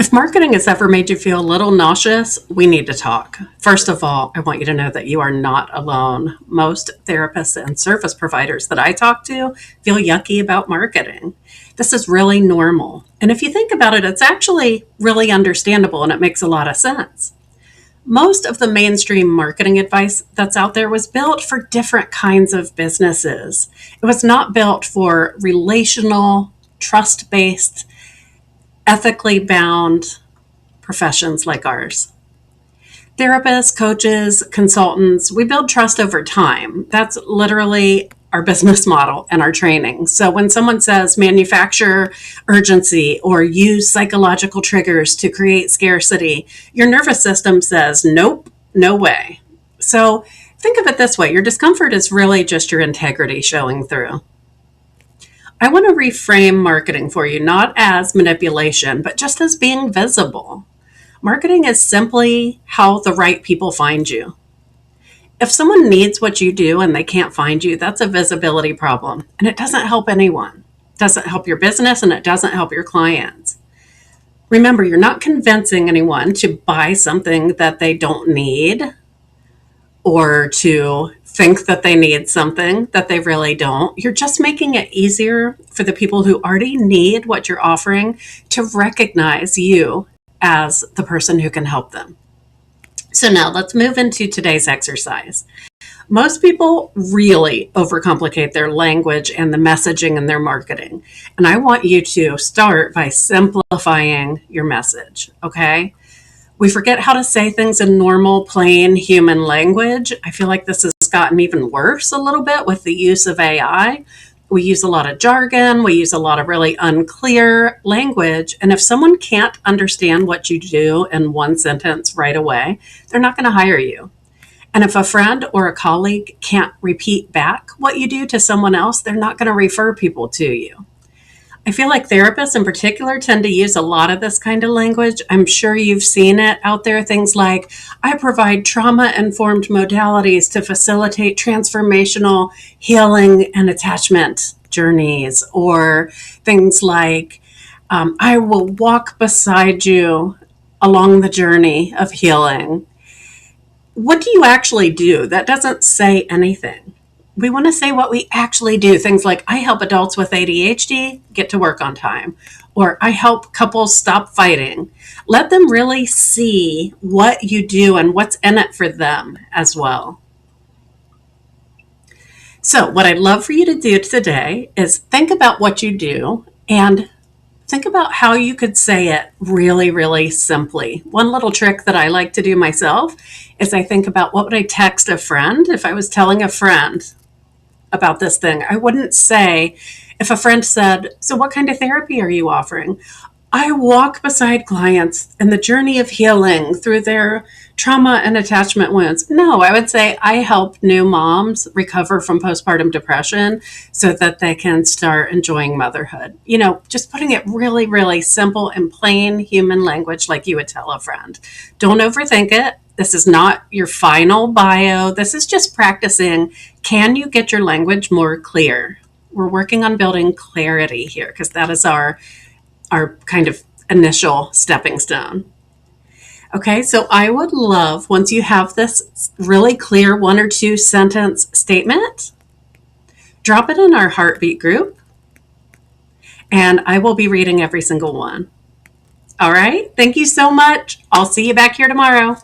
If marketing has ever made you feel a little nauseous, we need to talk. First of all, I want you to know that you are not alone. Most therapists and service providers that I talk to feel yucky about marketing. This is really normal. And if you think about it, it's actually really understandable and it makes a lot of sense. Most of the mainstream marketing advice that's out there was built for different kinds of businesses. It was not built for relational, trust based, ethically bound professions like ours. Therapists, coaches, consultants, we build trust over time. That's literally our business model and our training. So when someone says manufacture urgency or use psychological triggers to create scarcity, your nervous system says, nope, no way. So think of it this way. Your discomfort is really just your integrity showing through. I want to reframe marketing for you, not as manipulation, but just as being visible. Marketing is simply how the right people find you. If someone needs what you do and they can't find you, that's a visibility problem, and it doesn't help anyone. It doesn't help your business, and it doesn't help your clients. Remember, you're not convincing anyone to buy something that they don't need or to think that they need something that they really don't. You're just making it easier for the people who already need what you're offering to recognize you as the person who can help them. So now let's move into today's exercise. Most people really overcomplicate their language and the messaging in their marketing. And I want you to start by simplifying your message, okay? We forget how to say things in normal, plain human language. I feel like this has gotten even worse a little bit with the use of AI. We use a lot of jargon. We use a lot of really unclear language. And if someone can't understand what you do in one sentence right away, they're not going to hire you. And if a friend or a colleague can't repeat back what you do to someone else, they're not going to refer people to you. I feel like therapists in particular tend to use a lot of this kind of language. I'm sure you've seen it out there. Things like, I provide trauma-informed modalities to facilitate transformational healing and attachment journeys. Or things like, I will walk beside you along the journey of healing. What do you actually do? That doesn't say anything. We want to say what we actually do. Things like, I help adults with ADHD get to work on time, or I help couples stop fighting. Let them really see what you do and what's in it for them as well. So what I'd love for you to do today is think about what you do and think about how you could say it really, really simply. One little trick that I like to do myself is I think about, what would I text a friend if I was telling a friend about this thing? I wouldn't say, if a friend said, so what kind of therapy are you offering? I walk beside clients in the journey of healing through their trauma and attachment wounds. No, I would say, I help new moms recover from postpartum depression so that they can start enjoying motherhood. You know, just putting it really, really simple and plain human language like you would tell a friend. Don't overthink it. This is not your final bio. This is just practicing. Can you get your language more clear? We're working on building clarity here because that is our kind of initial stepping stone. Okay, so I would love, once you have this really clear 1 or 2 sentence statement, drop it in our heartbeat group, and I will be reading every single one. All right, thank you so much. I'll see you back here tomorrow.